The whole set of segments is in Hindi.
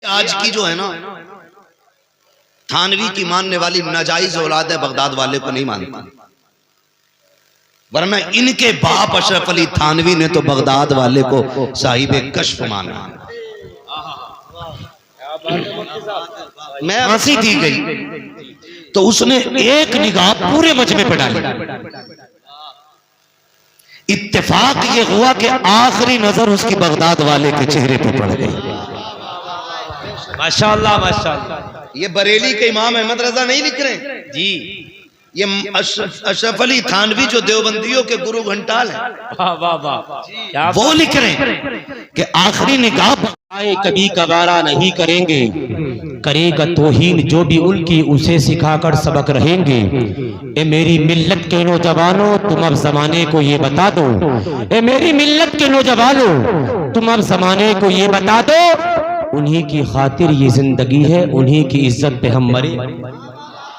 आज की जो है ना थानवी की मानने वाली नाजायज औलाद है, बगदाद वाले को नहीं मानती, वरना इनके बाप अशरफ अली थानवी ने तो बगदाद वाले को साहिब कश्फ माना। मैं फांसी दी गई तो उसने एक निगाह पूरे मजमे पे डाली। इत्तेफाक ये हुआ कि आखिरी नजर उसकी बगदाद वाले के चेहरे पे पड़ गई। माशाअल्लाह माशाअल्लाह। ये बरेली के इमाम अहमद रजा नहीं लिख रहे जी, ये अशरफ अली थानवी जो देवबंदियों के गुरु घंटाल है, वाह वाह वाह, वो लिख रहे हैं कि आखिरी निगाह कभी कबारा नहीं करेंगे, करेगा तौहीन जो भी उनकी उसे सिखाकर सबक रहेंगे। ए मेरी मिल्लत के नौजवानों तुम अब जमाने को ये बता दो, ए मेरी मिल्लत के नौजवानों तुम अब जमाने को ये बता दो, उन्हीं की खातिर ये जिंदगी है, उन्हीं की इज्जत पे हम मरे,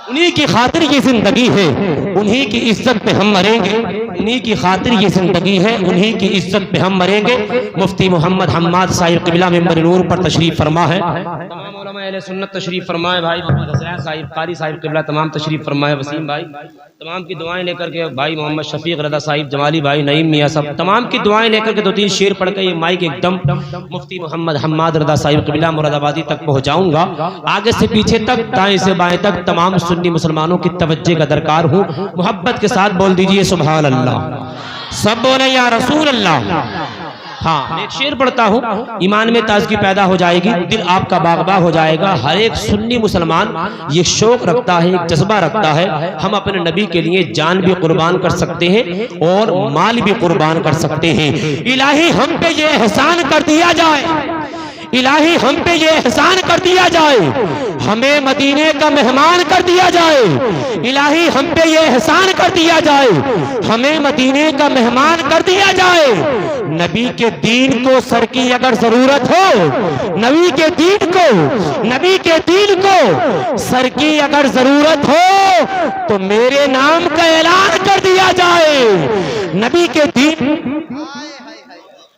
उन्हीं की खातिर ये जिंदगी है, उन्हीं की इज्जत पे हम मरेंगे, उन्हीं की खातिर ये जिंदगी है, उन्हीं की इज्जत पे हम मरेंगे। मुफ्ती मोहम्मद हम्माद साहिब क़िबला मिंबर नूर पर तशरीफ फरमा है, तमाम उलमा अहले सुन्नत तशरीफ फरमाए, भाई मोहम्मद हसनैन साहिब कारी साहिब क़िबला तमाम तशरीफ फरमाए, वसीम भाई तमाम की दुआएं लेकर के, भाई मोहम्मद शफीक रदा साहिब, जमाली भाई, नईम मियाँ सब तमाम की दुआएं लेकर के 2-3 शेर पढ़ के ये माइक एकदम मुफ्ती मोहम्मद हम्माद रदा साहिब क़िबला मुरादाबादी तक पहुँचाऊंगा। आगे से पीछे तक, दाएं से बाएं तक तमाम सुन्नी मुसलमानों की तवज्जे का दरकार हूँ। मोहब्बत के साथ बोल दीजिए सुभान अल्लाह, सब बोले या रसूल अल्लाह। हाँ, मैं एक शेर पढ़ता हूँ, ईमान में ताजगी पैदा हो जाएगी, दिल आपका बागबा हो जाएगा। हर एक सुन्नी मुसलमान ये शौक रखता है, एक जज्बा रखता है, हम अपने नबी के लिए जान भी कुर्बान कर सकते हैं और माल भी कुर्बान कर सकते हैं। इलाही हम पे ये एहसान कर दिया जाए, इलाही हम पे ये एहसान कर दिया जाए, हमें मदीने का मेहमान कर दिया जाए, इलाही हम पे ये एहसान कर दिया जाए, हमें मदीने का मेहमान कर दिया जाए। नबी के दीन को सर की अगर जरूरत हो, नबी के दीन को, नबी के दीन को सर की अगर जरूरत हो तो मेरे नाम का ऐलान कर दिया जाए। नबी के दीन,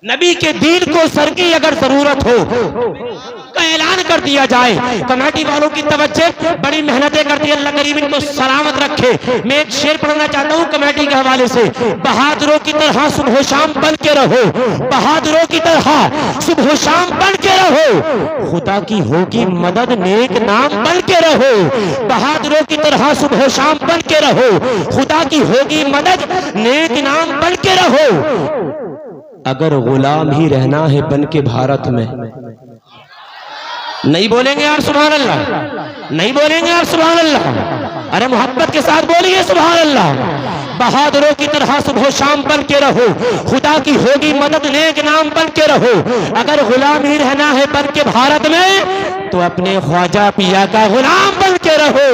नबी के दीन को सर की अगर जरूरत हो का ऐलान कर दिया जाए। कमेटी वालों की तवज्जो, बड़ी मेहनतें करती है, अल्लाह करीम इनको सलामत रखे। मैं एक शेर पढ़ना चाहता हूँ कमेटी के हवाले से। बहादुरों की तरह सुबह शाम बन के रहो, बहादुरों की तरह सुबह शाम बन के रहो, खुदा की होगी मदद नेक नाम बन के रहो। बहादुरों की तरह सुबह शाम बन के रहो, खुदा की होगी मदद नेक नाम बन के रहो। अगर गुलाम ही रहना है बन के भारत में, नहीं बोलेंगे यार सुभान अल्लाह, नहीं बोलेंगे यार सुभान अल्लाह, अरे मोहब्बत के साथ बोलिए सुभान अल्लाह। बहादुरों की तरह सुबह शाम बन के रहो, खुदा की होगी मदद नेक नाम बन के रहो। अगर गुलाम ही रहना है बन के भारत में तो अपने ख्वाजा पिया का गुलाम बन के रहो,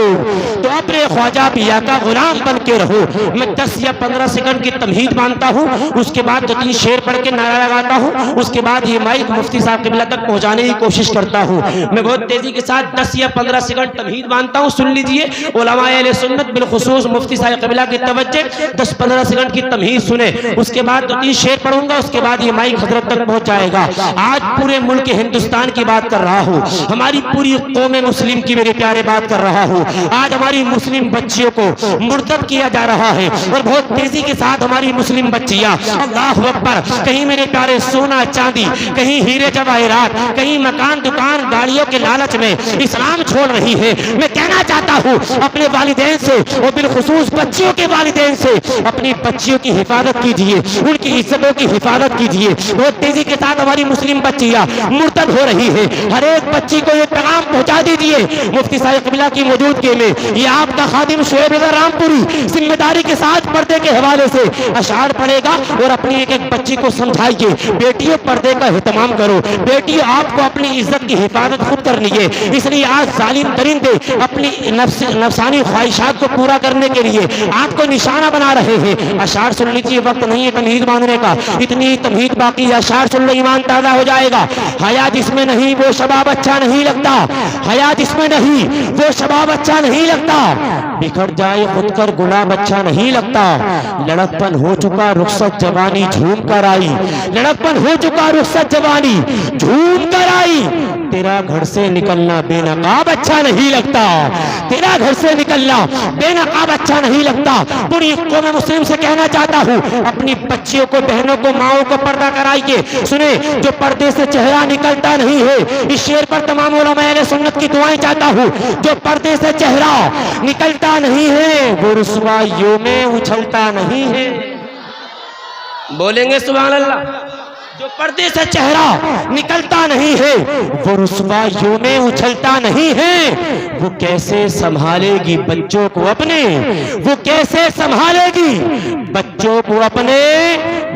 तो अपने ख्वाजा पिया का गुलाम बन के रहो। मैं 10 या 15 सेकंड की तमहीद मानता हूँ, उसके बाद 2-3 शेर पढ़ के नारा लगाता हूँ, उसके बाद ये माइक मुफ्ती साहब क़िबला तक पहुँचाने की कोशिश करता हूँ। मैं बहुत तेजी के साथ 10 या 15 सेकंड तमहीद मानता हूँ, सुन लीजिए। उलमा अहले सुन्नत बिलखुसूस मुफ्ती साहब क़िबला की तवज्जो, 10-15 सेकंड की तमहीद सुने, उसके बाद 2-3 शेर पढ़ूंगा, उसके बाद ये माइक हजरत तक पहुँच जाएगा। आज पूरे मुल्क हिंदुस्तान की बात कर रहा हूँ, हमारी पूरी कौम मुस्लिम की मेरे प्यारे बात कर रहा हूँ। आज हमारी मुस्लिम बच्चियों को मुर्तद किया जा रहा है और बहुत तेजी के साथ हमारी मुस्लिम बच्चियां, अल्लाहु अकबर, कहीं मेरे प्यारे सोना चांदी, कहीं हीरे जवाहरात, कहीं मकान दुकान गाड़ियों के लालच में इस्लाम छोड़ रही है। मैं कहना चाहता हूँ अपने वालिदैन से और बिलखुसूस बच्चियों के वालिदैन से, अपनी बच्चियों की हिफाजत कीजिए, उनकी इज्जतों की हिफाजत कीजिए। बहुत तेजी के साथ हमारी मुस्लिम बच्चियां मुर्तद हो रही है। हर एक बच्ची को ये पैगाम पहुंचा दीजिए मुफ्ती साहिब क़िबला की मौजूदगी में। ये आपका खादिम शोएब रज़ा रामपुरी जिम्मेदारी के साथ पर्दे के हवाले से अशार पढ़ेगा और अपनी एक एक बच्ची को समझाइए, बेटियों पर्दे का एहतमाम करो, बेटियों आपको अपनी इज्जत की हिफाजत खुद करनी है। इसलिए आज जालिम दरिंदे अपनी नफसानी ख्वाहिशात को पूरा करने के लिए आपको निशाना बना रहे हैं। अशार सुन लीजिए, वक्त नहीं है तमहीद मानने का, इतनी तमहीद बाकी। अशार सुन लो, ईमान ताज़ा हो जाएगा। हया जिसमें नहीं वो शबाब अच्छा नहीं लगता, हया जिसमें नहीं वो शबाब नकाब अच्छा नहीं लगता, बिखर जाए खुद कर गुलाब अच्छा नहीं लगता। लड़कपन हो चुका रुखसत जवानी झूम कर आई, लड़कपन हो चुका रुखसत जवानी झूम कर आई। तेरा घर से निकलना बेनकाब अच्छा नहीं लगता, तेरा घर से निकलना बेनकाब अच्छा नहीं लगता। पूरी कौम मुस्लिम से कहना चाहता हूँ, अपनी बच्चियों को, बहनों को, माओ को पर्दा कराइए। सुने, जो पर्दे से चेहरा निकलता नहीं है, इस शेर पर तमाम उलमा अहले सुन्नत की दुआएं चाहता हूँ। जो पर्दे से चेहरा निकलता नहीं है वो रुसवाइयों में उछलता नहीं है। बोलेंगे सुभान अल्लाह। जो पर्दे से चेहरा निकलता नहीं है वो रुसवाइयों में उछलता नहीं है। वो कैसे संभालेगी बच्चों को अपने, वो कैसे संभालेगी बच्चों को अपने।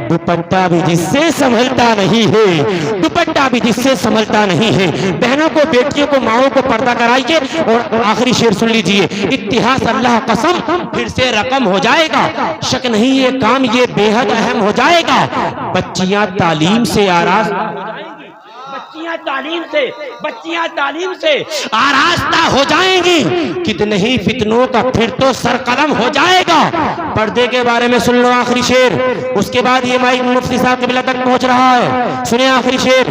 दुपट्टा भी जिससे संभलता नहीं है, दुपट्टा भी जिससे संभलता नहीं है। बहनों को, बेटियों को, माओं को पर्दा कराइए। और आखिरी शेर सुन लीजिए, इतिहास अल्लाह कसम फिर से रकम हो जाएगा। शक नहीं ये काम ये बेहद अहम हो जाएगा। बच्चियां तालीम से आराज, बच्चियां तालीम से आरास्ता हो जाएंगी। कितने ही फितनों का फिर तो सरकलम हो जाएगा। पर्दे के बारे में सुन लो आखिरी शेर, उसके बाद ये माइक मुफ्ती साहब क़िबला तक पहुंच रहा है। सुने आखिरी शेर,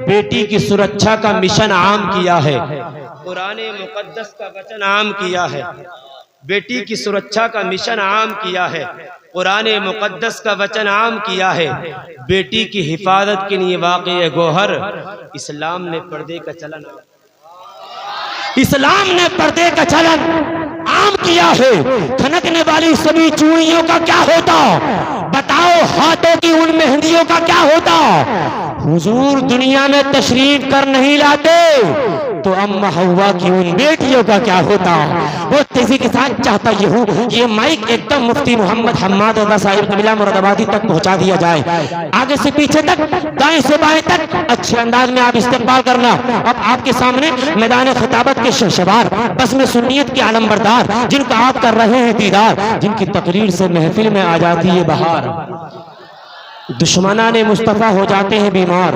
बेटी की सुरक्षा का मिशन आम किया है, कुरान मुकद्दस का वचन आम किया है। बेटी की सुरक्षा का मिशन आम किया है, कुरान मुकद्दस का वचन आम किया है। बेटी की हिफाजत के लिए वाक़ई गोहर इस्लाम ने पर्दे का चलन, इस्लाम ने पर्दे का चलन आम किया है। खनकने वाली सभी चूड़ियों का क्या होता, बताओ हाथों की उन मेहंदियों का क्या होता। हुजूर दुनिया में तशरीफ कर नहीं लाते तो अम्मा हव्वा की उन बेटियों का क्या होता। वो तेजी के साथ चाहता ये हूँ, ये माइक एकदम मुफ्ती मोहम्मद हम्माद रज़ा साहिब क़िबला मुरादाबादी तक पहुँचा दिया जाए, आगे से पीछे तक, दाएं से बाएं तक अच्छे अंदाज में आप इस्तेमाल करना। अब आपके सामने मैदान खिताबत के शहसवार, बस में सुन्नियत के आलमबरदार, जिनका आप कर रहे हैं दीदार, जिनकी तकरीर से महफिल में आ जाती है बहार। दुश्मनाने मुस्तफ़ा हो जाते हैं बीमार,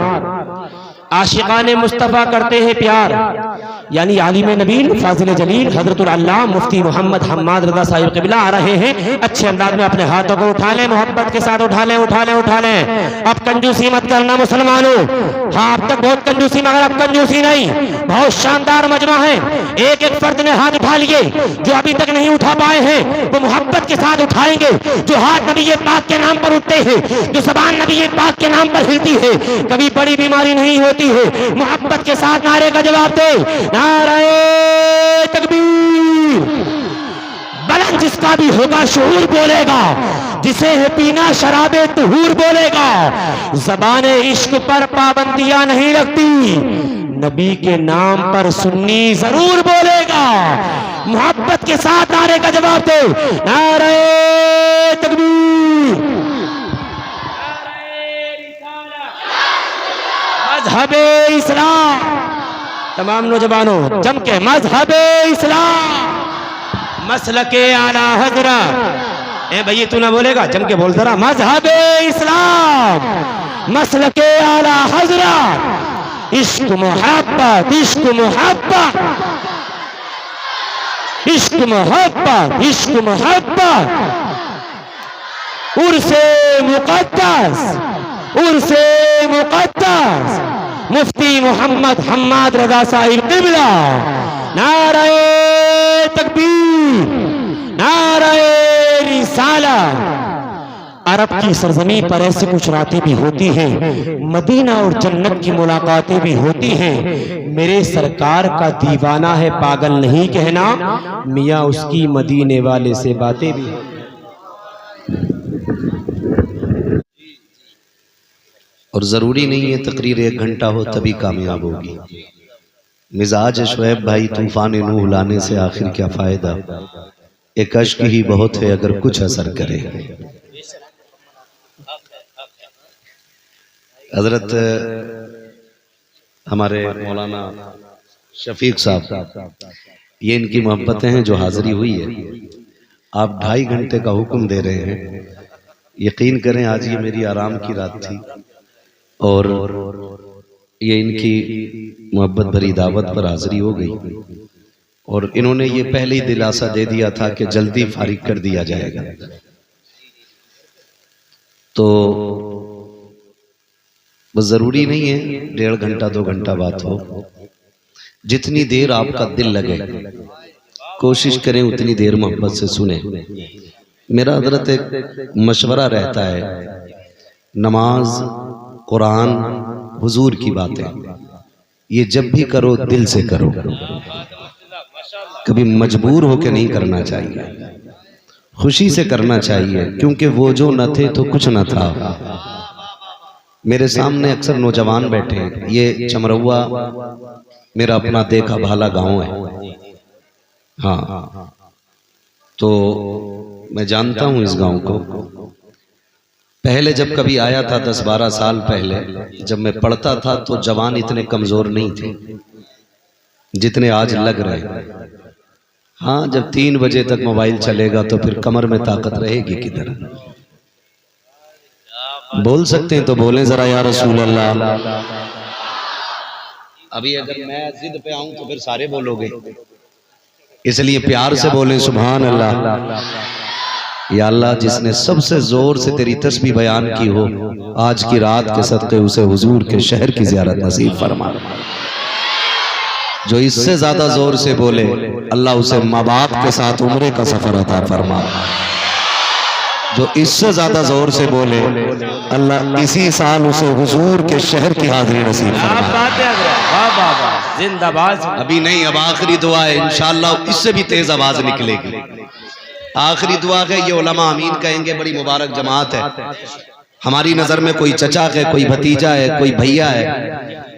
आशिकाने मुस्तफ़ा करते हैं प्यार। यानी आलिम नबील फाजिल जलील हजरतुल अल्लाह मुफ्ती मोहम्मद हम्माद रज़ा साहिब क़िबला आ रहे हैं। अच्छे अंदाज में अपने हाथों को उठा लें, मोहब्बत के साथ उठा लें, उठा लें, उठा लें। अब कंजूसी मत करना मुसलमानों। हाँ, अब तक बहुत कंजूसी, मगर अब कंजूसी नहीं। बहुत शानदार मजमा है। एक एक फर्द ने हाथ उठा लिए, जो अभी तक नहीं उठा पाए हैं वो मोहब्बत के साथ उठाएंगे। जो हाथ नबी पाक के नाम पर उठते हैं, जो ज़बान नबी पाक के नाम पर हिलती है, कभी बड़ी बीमारी नहीं होती है। मोहब्बत के साथ नारे का जवाब दे, नारे तकबीर। बुलंद जिसका भी होगा शऊर बोलेगा, जिसे है पीना शराबे तुहूर बोलेगा। ज़बाने इश्क पर पाबंदियां नहीं लगती, नबी के नाम पर सुन्नी जरूर बोलेगा। मोहब्बत के साथ नारे का जवाब दे, नारे तकबीर। मज़हबे इस्लाम, तमाम नौजवानों जम के मज़हबे इस्लाम, मसलके आला हज़रत। ए भैया तू ना बोलेगा, जम के बोल जरा। मज़हबे इस्लाम, मसलके आला हज़रत। इश्क मोहब्बत, इश्क मोहब्बत, इश्क मोहब्बत, इश्क मोहब्बत। उर्से मुक़द्दस, उर्से मुक़द्दस, मुफ्ती मोहम्मद हम्माद रज़ा साहिब क़िबला। नारे तकबीर, नारे रिसाला। अरब की सरजमी पर ऐसे कुछ रातें भी होती हैं, मदीना और जन्नत की मुलाकातें भी होती हैं। मेरे सरकार का दीवाना है पागल नहीं कहना, मियाँ उसकी मदीने वाले से बातें भी। और ज़रूरी नहीं है तकरीर 1 घंटा हो तभी कामयाब होगी। मिजाज शुएब भाई तूफान नूह लाने से आखिर क्या फ़ायदा, एक अश्क ही बहुत है अगर कुछ असर करे। हजरत हमारे मौलाना शफीक साहब, ये इनकी मोहब्बतें हैं जो हाजिरी हुई है। आप 2.5 घंटे का हुक्म दे रहे हैं। यकीन करें आज ये मेरी आराम की रात थी और ये इनकी मोहब्बत भरी दावत पर हाजिरी हो गई। और इन्होंने ये पहले ही दिलासा दे दिया था कि जल्दी फारिग कर दिया जाएगा। तो बस ज़रूरी नहीं है 1.5 घंटा 2 घंटा बात हो, जितनी देर आपका दिल लगे कोशिश करें उतनी देर मोहब्बत से सुने। मेरा हजरत एक मशवरा रहता है, नमाज, कुरान, हुजूर की बातें, ये जब भी करो दिल से करो, कभी मजबूर होकर नहीं करना चाहिए, खुशी से करना चाहिए, क्योंकि वो जो न थे तो कुछ न था। मेरे सामने अक्सर नौजवान बैठे हैं, ये चमरौआ मेरा अपना देखा भाला गांव है। हाँ, तो मैं जानता हूं इस गांव को। पहले जब कभी आया था 10-12 साल पहले, जब मैं पढ़ता था तो जवान इतने कमजोर नहीं थे जितने आज लग रहे हैं। हाँ, जब 3 बजे तक मोबाइल चलेगा तो फिर कमर में ताकत रहेगी किधर। बोल सकते हैं तो बोलें जरा या रसूल अल्लाह। अभी अगर मैं जिद पे आऊं तो फिर सारे बोलोगे, इसलिए प्यार से बोलें सुभान अल्लाह। या अल्लाह, जिसने सबसे जोर से तेरी तस्बीह बयान की हो, आज की रात के सदक़े उसे हुजूर के शहर की ज़ियारत नसीब फरमा। जो इससे ज्यादा जोर से बोले, अल्लाह उसे माँ बाप के साथ उम्रे का सफर अता फरमा। जो इससे ज्यादा जोर से बोले, अल्लाह इसी साल उसे हुजूर के शहर की हाजिरी नसीब फरमा। जिंदाबाद। अभी नहीं, अब आखिरी दुआ है, इंशाअल्लाह इससे भी तेज आवाज निकलेगी। आखिरी दुआ है, ये उलमा आमीन कहेंगे, बड़ी मुबारक जमात है। हमारी नजर में कोई चचा है, कोई भतीजा है, कोई भैया है,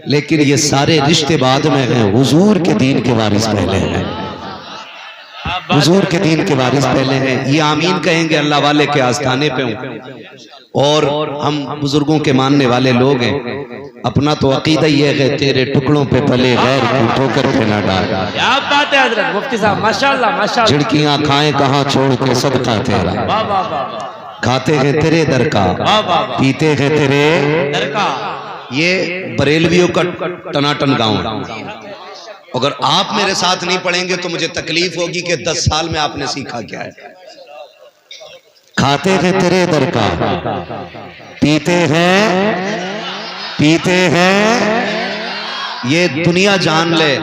लेकिन ये सारे रिश्ते बाद में हैं। हुजूर के दीन के वारिस पहले हैं, हुजूर के दीन के वारिस पहले हैं। ये आमीन कहेंगे, अल्लाह वाले के आस्थाने पे हूँ और हम बुजुर्गों के मानने वाले लोग हैं। अपना तो अकीदा ये है, तेरे टुकड़ों पे पले गैर की ठोकर पे ना डाल। क्या बात है हजरत मुफ्ती साहब, माशाल्लाह माशाल्लाह। झिड़कियां खाएं कहाँ छोड़ के सदका तेरा, वाह वाह वाह। खाते हैं तेरे दर का, पीते हैं तेरे दर का। ये बरेलवियों का टनाटन गांव है। अगर आप मेरे साथ नहीं पढ़ेंगे तो मुझे तकलीफ होगी कि 10 साल में आपने सीखा क्या है। खाते हैं तेरे दर का, पीते हैं। ये दुनिया जान ले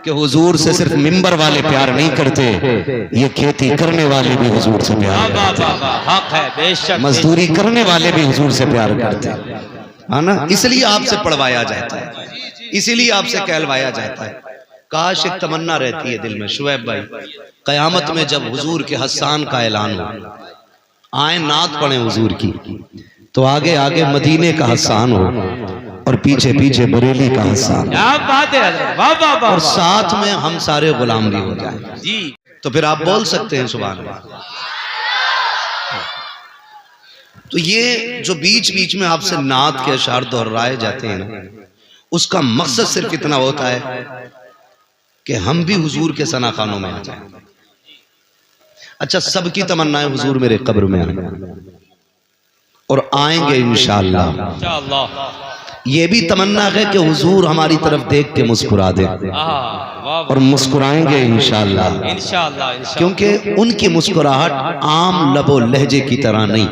कि हुजूर से सिर्फ मिंबर वाले प्यार नहीं करते, ये खेती करने वाले भी हुजूर से प्यार करते, हक है बेशक। मजदूरी करने वाले भी हुजूर से प्यार करते हैं ना। इसलिए आपसे पढ़वाया जाता है, इसीलिए आपसे कहलवाया जाता है। काश एक तमन्ना रहती है दिल में, शुएब भाई, कयामत में जब हुजूर के हस्सान का ऐलान हो, आए नात पढ़े हुजूर की, तो आगे आगे मदीने का हस्सान हो और पीछे पीछे बरेली का हस्सान। क्या बात है हजरत, वाह वाह वाह। और साथ में हम सारे गुलाम भी हो जाए जी। तो फिर आप बोल सकते हैं सुभान अल्लाह। तो ये जो बीच बीच में आपसे नात के अशार दोहराए जाते हैं ना, उसका मकसद सिर्फ इतना होता है कि हम भी हुजूर के सना खानों में आ जाएं। अच्छा, सबकी तमन्ना है हुजूर मेरे कब्र में आए, और आएंगे इंशाअल्लाह। ये भी तमन्ना है कि हुजूर हमारी तरफ देख के मुस्कुरा दे, और मुस्कुराएंगे इंशाअल्लाह, क्योंकि उनकी मुस्कुराहट आम लबो लहजे की तरह नहीं।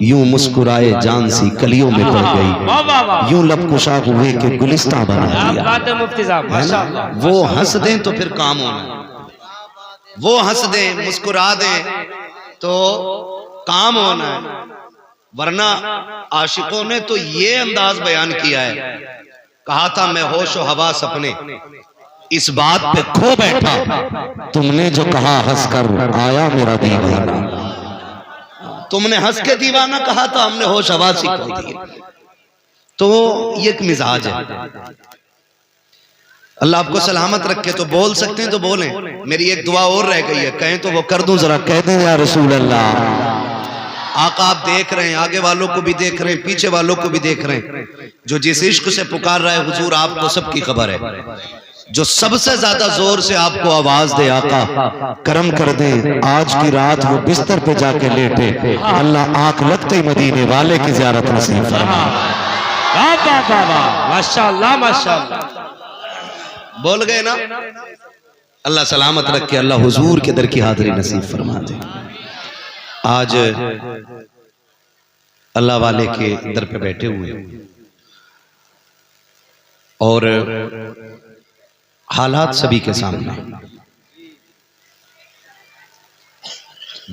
यूं मुस्कुराए जान सी कलियों में पड़ गई, यूं लब कुशा हुए के गुलिस्तां बना दिया। मुफ्ती साहब माशाल्लाह। वो हंस दें तो फिर काम होना, वो हंस दें मुस्कुरा दें तो काम होना है। वरना आशिकों ने तो ये अंदाज बयान किया है, कहा था मैं होश और हवा सपने इस बात पे खो बैठा, तुमने जो कहा हंस कर आया मेरा दीवाना। तुमने हंस के दीवाना कहा था, हमने होश हवा सी खो दी। तो ये एक मिजाज है। अल्लाह आपको सलामत रखे। तो बोल सकते हैं तो बोलें। मेरी एक दुआ और रह गई है, कहें तो वो कर दूं, जरा कह दें या रसूल अल्लाह। आका आप देख रहे हैं, आगे वालों को भी देख रहे हैं, पीछे वालों को भी देख रहे हैं। जो जिस इश्क से पुकार रहा है हुजूर, आपको सबकी खबर है। जो सबसे ज्यादा जोर से आपको आवाज दे, आका करम कर दे, आज की रात वो बिस्तर पे जाके लेटे, अल्लाह आंख लगते ही मदीने वाले की ज़ियारत नसीब फरमाए। माशाअल्लाह माशाअल्लाह। बोल गए ना। अल्लाह सलामत रखे, अल्लाह हुजूर के दर की हाजिरी नसीब फरमा दे। आज अल्लाह वाले के दर पे बैठे हुए और हालात सभी के सामने,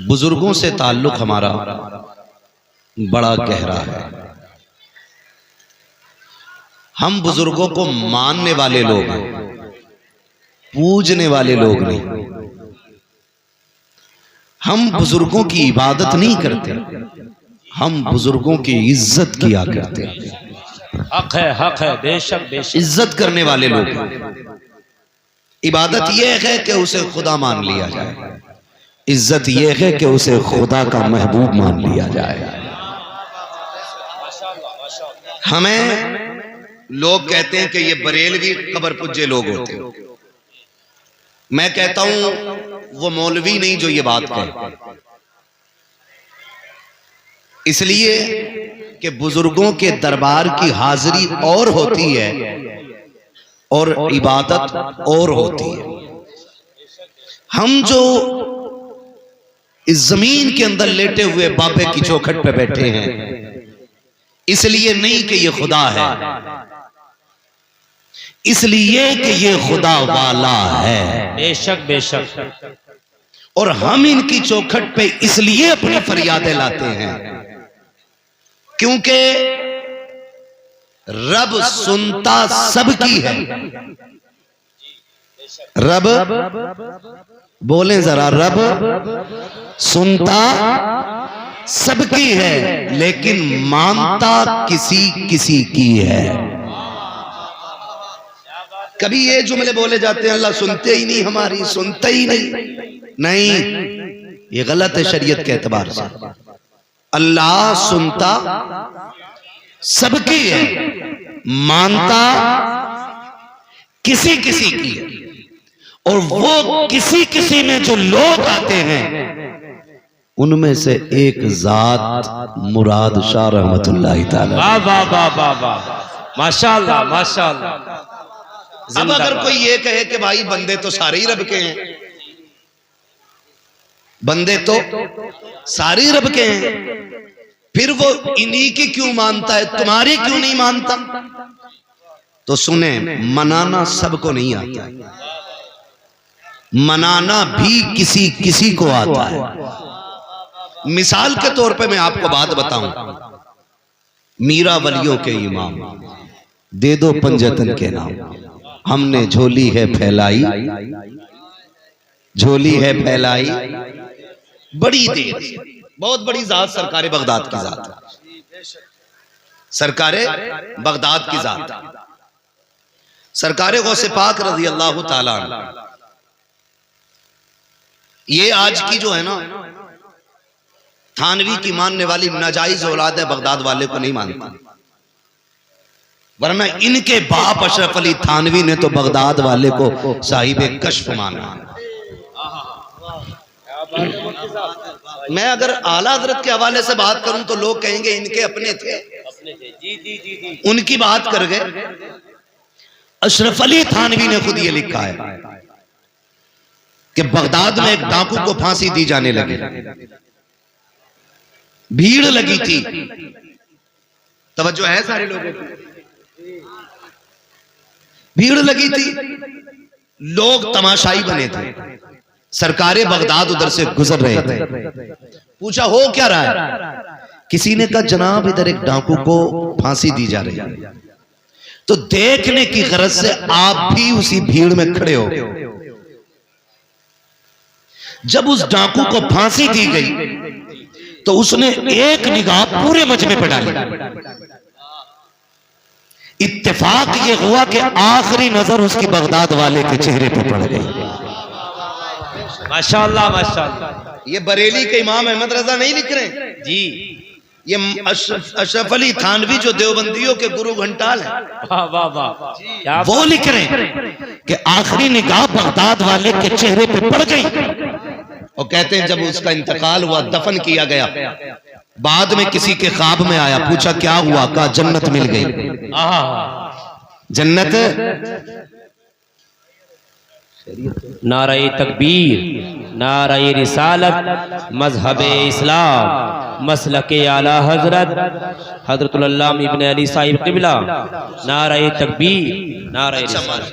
बुजुर्गों से ताल्लुक हमारा बड़ा गहरा है। हम बुजुर्गों को मानने वाले लोग हैं, पूजने वाले लोग नहीं। हम बुजुर्गों की इबादत नहीं करते, हम बुजुर्गों की इज्जत किया करते हैं। हक है, बेशक बेशक। इज्जत करने वाले लोग हैं। इबादत यह है कि उसे खुदा मान लिया जाए, इज्जत यह है कि उसे खुदा का महबूब मान लिया जाए। हमें लोग कहते हैं कि ये बरेलवी कब्र पुज्जे लोग होते हैं। मैं कहता हूं वो मौलवी नहीं जो ये बात कहे, इसलिए कि बुजुर्गों के दरबार की हाजिरी और होती है और इबादत और होती है। हम जो इस जमीन के अंदर लेटे हुए बाबे की चौखट पे बैठे हैं, इसलिए नहीं कि ये खुदा है, इसलिए कि ये खुदा वाला है। बेशक बेशक। और हम इनकी चौखट पे इसलिए अपनी फरियादें लाते हैं क्योंकि रब सुनता सबकी है। रब, बोले जरा, रब सुनता सबकी है लेकिन मानता किसी किसी की है। कभी ये जुमले बोले जाते हैं, अल्लाह सुनते ही नहीं, हमारी सुनते ही नहीं, ये गलत है शरीयत के एतबार से। अल्लाह सुनता सबकी है, मानता किसी किसी की है। और वो किसी किसी में जो लोग आते हैं उनमें से एक जात मुराद शाह रहमतुल्लाह तआला। वाह वाह वाह वाह वाह, माशाअल्लाह माशाअल्लाह। अब अगर कोई ये कहे कि भाई बंदे तो सारे ही रब के हैं, बंदे तो सारे ही रब के हैं, फिर वो इन्हीं की क्यों मानता है, तुम्हारी क्यों नहीं मानता? तो सुने, मनाना सबको नहीं आता, मनाना भी किसी किसी को आता है। मिसाल के तौर पे मैं आपको बात बताऊं, मीरा वलियों के इमाम, दे दो पंजतन के नाम, हमने झोली है फैलाई, झोली है फैलाई बड़ी देर, बहुत बड़ी जात सरकारे बगदाद की जात, सरकारे बगदाद की जात, सरकारे गौसे पाक रज़ी अल्लाह ताला अन्हु। ये आज की जो है ना थानवी की मानने वाली नाजायज औलाद है, बगदाद वाले को नहीं मानता, वरना इनके बाप अशरफ अली थानवी ने तो बगदाद वाले को साहिब कश्फ माना। मैं अगर आला हजरत के हवाले से बात करूं तो लोग कहेंगे इनके अपने थे, उनकी बात कर गए। अशरफ अली थानवी ने खुद ये लिखा है कि बगदाद में एक डाकू को फांसी दी जाने लगी, भीड़ लगी थी, तवज्जो है सारे लोगों की, भीड़ लगी थी, लोग तमाशाई बने थे, सरकारे बगदाद उधर से गुजर रहे थे। पूछा हो क्या रहा है? किसी ने कहा जनाब इधर एक डाकू को फांसी दी जा रही है। तो देखने की गरज से आप भी उसी भीड़ में खड़े हो। जब उस डाकू को फांसी दी गई तो उसने एक निगाह पूरे मजमे पर डाली। इत्तेफाक ये हुआ कि आखिरी नजर उसकी बगदाद वाले के चेहरे पर पड़ गई। माशाअल्लाह माशाअल्लाह। ये बरेली के इमाम अहमद रजा नहीं लिख रहे जी, ये अशरफ अली थानवी जो देवबंदियों के गुरु घंटाल है, वाह वाह वाह, वो लिख रहे हैं कि आखिरी निगाह बगदाद वाले के चेहरे पे पड़ गई। और कहते हैं जब उसका इंतकाल हुआ, दफन किया गया, बाद में किसी के ख्वाब में आया, पूछा क्या हुआ? कहा जन्नत मिल गई, जन्नत। नारे तकबीर, नारे रिसालत, मजहब इस्लाम, मसलक आला हजरत हजरतुल अल्लामा इब्न अली साहिब क़िबला। नारे तकबीर, नारे रिसालत।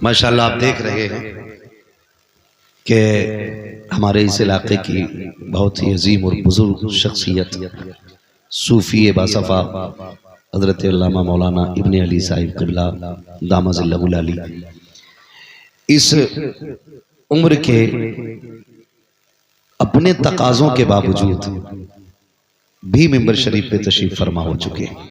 माशाल्लाह आप देख रहे हैं कि हमारे इस इलाके की बहुत ही अजीम और बुजुर्ग शख्सियत सूफी बासफ़ा हज़रत अल्लामा मौलाना इब्न अली साहिब क़िबला दामज़िल्लहुल अली इस उम्र के अपने तकाज़ों के बावजूद भी मिंबर शरीफ पे तशरीफ फरमा हो चुके हैं।